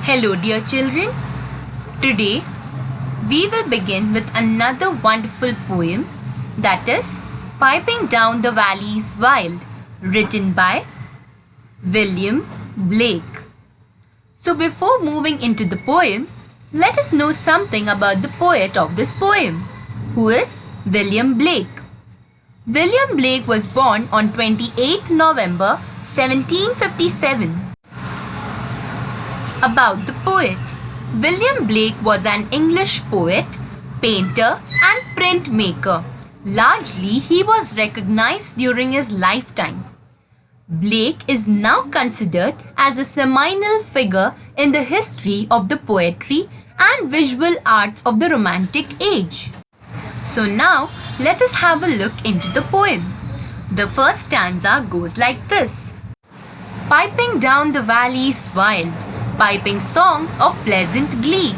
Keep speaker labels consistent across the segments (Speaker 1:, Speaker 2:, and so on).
Speaker 1: Hello, dear children. Today we will begin with another wonderful poem, that is Piping Down the Valleys Wild, written by William Blake. So, before moving into the poem, let us know something about the poet of this poem, who is William Blake. William Blake was born on 28 November 1757. About the poet. William Blake was an English poet, painter and printmaker. Largely, he was recognized during his lifetime. Blake is now considered as a seminal figure in the history of the poetry and visual arts of the Romantic Age. So now, let us have a look into the poem. The first stanza goes like this. Piping down the valleys wild, piping songs of pleasant glee.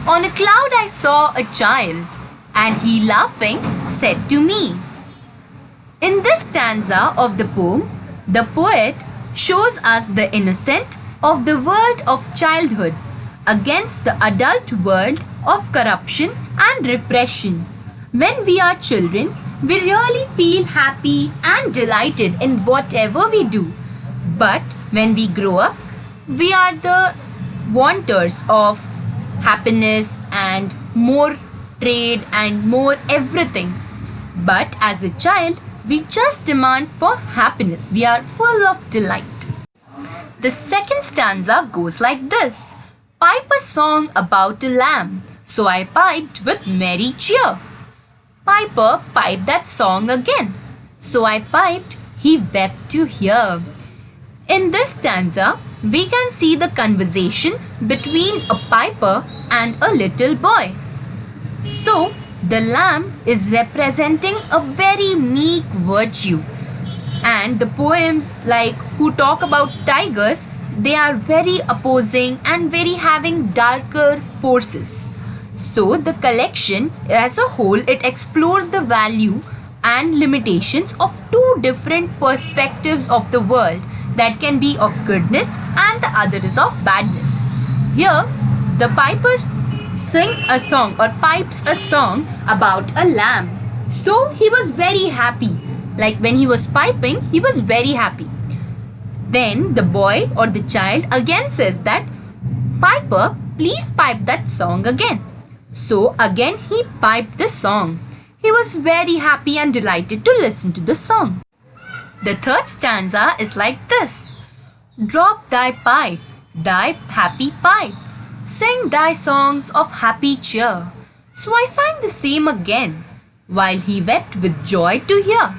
Speaker 1: On a cloud I saw a child, and he laughing said to me. In this stanza of the poem, the poet shows us the innocent of the world of childhood against the adult world of corruption and repression. When we are children, we really feel happy and delighted in whatever we do. But when we grow up, we are the wanters of happiness and more trade and more everything. But as a child, we just demand for happiness. We are full of delight. The second stanza goes like this. Pipe a song about a lamb, so I piped with merry cheer. Piper piped that song again, so I piped, he wept to hear. In this stanza, we can see the conversation between a piper and a little boy. So, the lamb is representing a very meek virtue. And the poems like who talk about tigers, they are very opposing and very having darker forces. So, the collection as a whole, it explores the value and limitations of two different perspectives of the world, that can be of goodness and the other is of badness. Here, the piper sings a song or pipes a song about a lamb. So he was very happy. Like when he was piping, he was very happy. Then the boy or the child again says that, Piper, please pipe that song again. So again he piped the song. He was very happy and delighted to listen to the song. The third stanza is like this. Drop thy pipe, thy happy pipe. Sing thy songs of happy cheer. So I sang the same again, while he wept with joy to hear.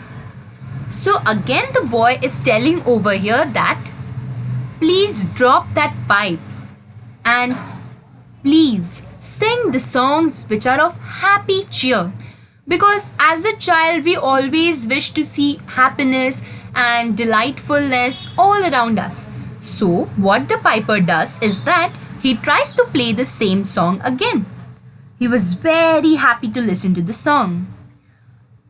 Speaker 1: So again the boy is telling over here that, please drop that pipe and please sing the songs which are of happy cheer. Because as a child, we always wish to see happiness and delightfulness all around us. So, what the piper does is that he tries to play the same song again. He was very happy to listen to the song.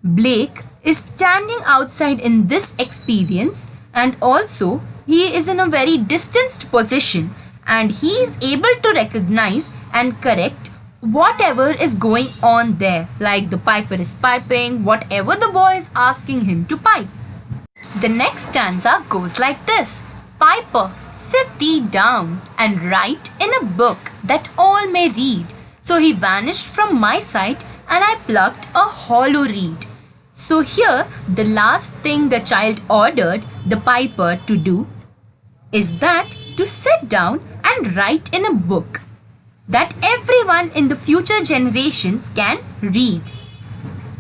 Speaker 1: Blake is standing outside in this experience, and also he is in a very distanced position, and he is able to recognize and correct whatever is going on there, like the piper is piping, whatever the boy is asking him to pipe. The next stanza goes like this. Piper, sit thee down and write in a book that all may read. So he vanished from my sight and I plucked a hollow reed. So here, the last thing the child ordered the piper to do is that to sit down and write in a book that everyone in the future generations can read.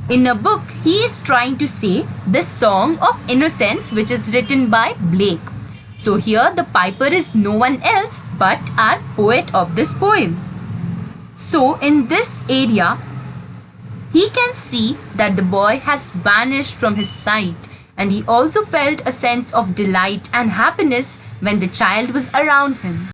Speaker 1: In a book, he is trying to say the Song of Innocence, which is written by Blake. So here the piper is no one else but our poet of this poem. So in this area, he can see that the boy has vanished from his sight, and he also felt a sense of delight and happiness when the child was around him.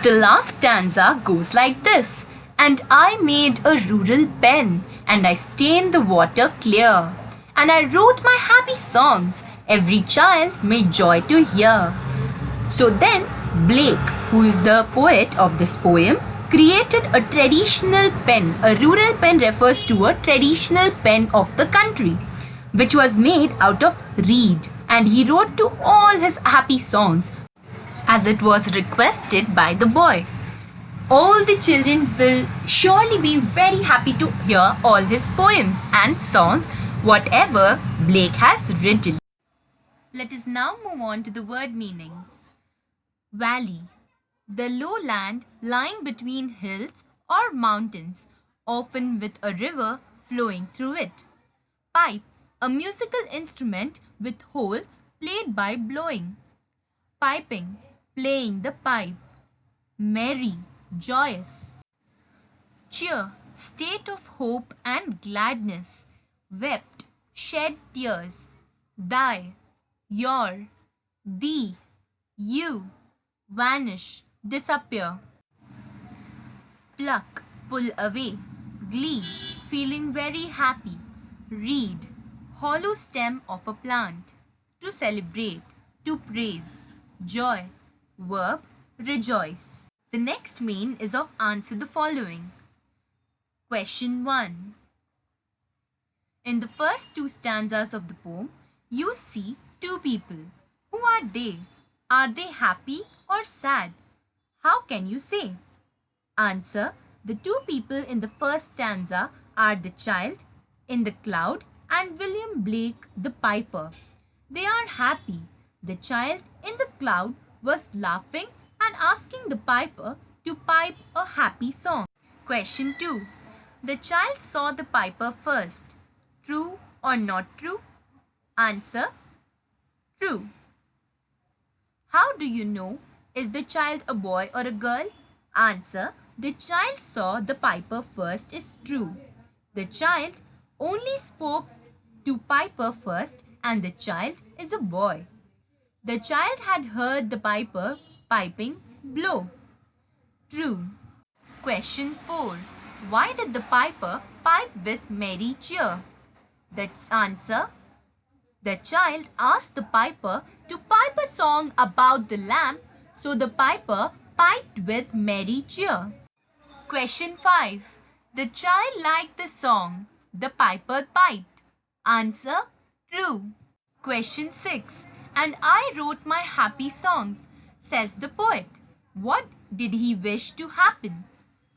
Speaker 1: The last stanza goes like this. And I made a rural pen, and I stained the water clear. And I wrote my happy songs, every child may joy to hear. So then Blake, who is the poet of this poem, created a traditional pen. A rural pen refers to a traditional pen of the country, which was made out of reed, and he wrote to all his happy songs as it was requested by the boy. All the children will surely be very happy to hear all his poems and songs, whatever Blake has written. Let us now move on to the word meanings. Valley, the lowland lying between hills or mountains, often with a river flowing through it. Pipe, a musical instrument with holes played by blowing. Piping, playing the pipe. Merry, joyous. Cheer, state of hope and gladness. Wept, shed tears. Die, your, thee, you. Vanish, disappear. Pluck, pull away. Glee, feeling very happy. Reed, hollow stem of a plant. To celebrate, to praise. Joy, verb, rejoice. The next main is of answer the following. Question 1. In the first two stanzas of the poem, you see two people. Who are they? Are they happy or sad? How can you say? Answer. The two people in the first stanza are the child in the cloud and William Blake the piper. They are happy. The child in the cloud was laughing and asking the piper to pipe a happy song. Question 2. The child saw the piper first. True or not true? Answer. True. How do you know? Is the child a boy or a girl? Answer. The child saw the piper first is true. The child only spoke to piper first and the child is a boy. The child had heard the piper piping blow. True. Question 4. Why did the piper pipe with merry cheer? The answer. The child asked the piper to pipe a song about the lamb, so the piper piped with merry cheer. Question 5. The child liked the song. The piper piped. Answer. True. Question 6. And I wrote my happy songs, says the poet. What did he wish to happen?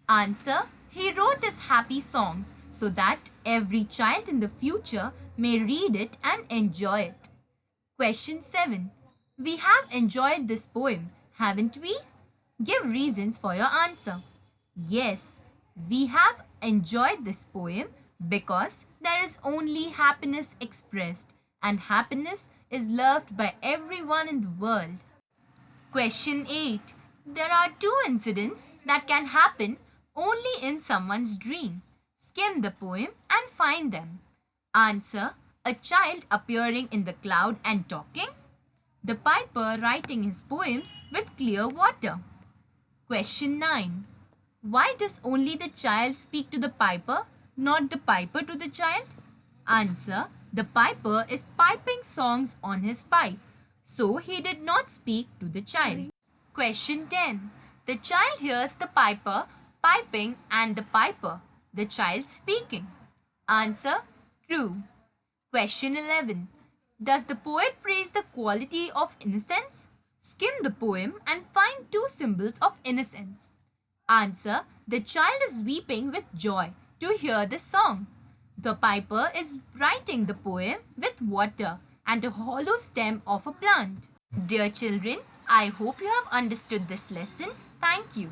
Speaker 1: Answer. He wrote his happy songs so that every child in the future may read it and enjoy it. Question 7. We have enjoyed this poem, haven't we? Give reasons for your answer. Yes, we have enjoyed this poem because there is only happiness expressed and happiness is loved by everyone in the world. Question 8. There are two incidents that can happen only in someone's dream. Skim the poem and find them. Answer. A child appearing in the cloud and talking. The piper writing his poems with clear water. Question 9. Why does only the child speak to the piper, not the piper to the child? Answer. The piper is piping songs on his pipe, so he did not speak to the child. Question 10. The child hears the piper piping and the piper, the child speaking. Answer. True. Question 11. Does the poet praise the quality of innocence? Skim the poem and find two symbols of innocence. Answer. The child is weeping with joy to hear the song. The piper is writing the poem with water and a hollow stem of a plant. Dear children, I hope you have understood this lesson. Thank you.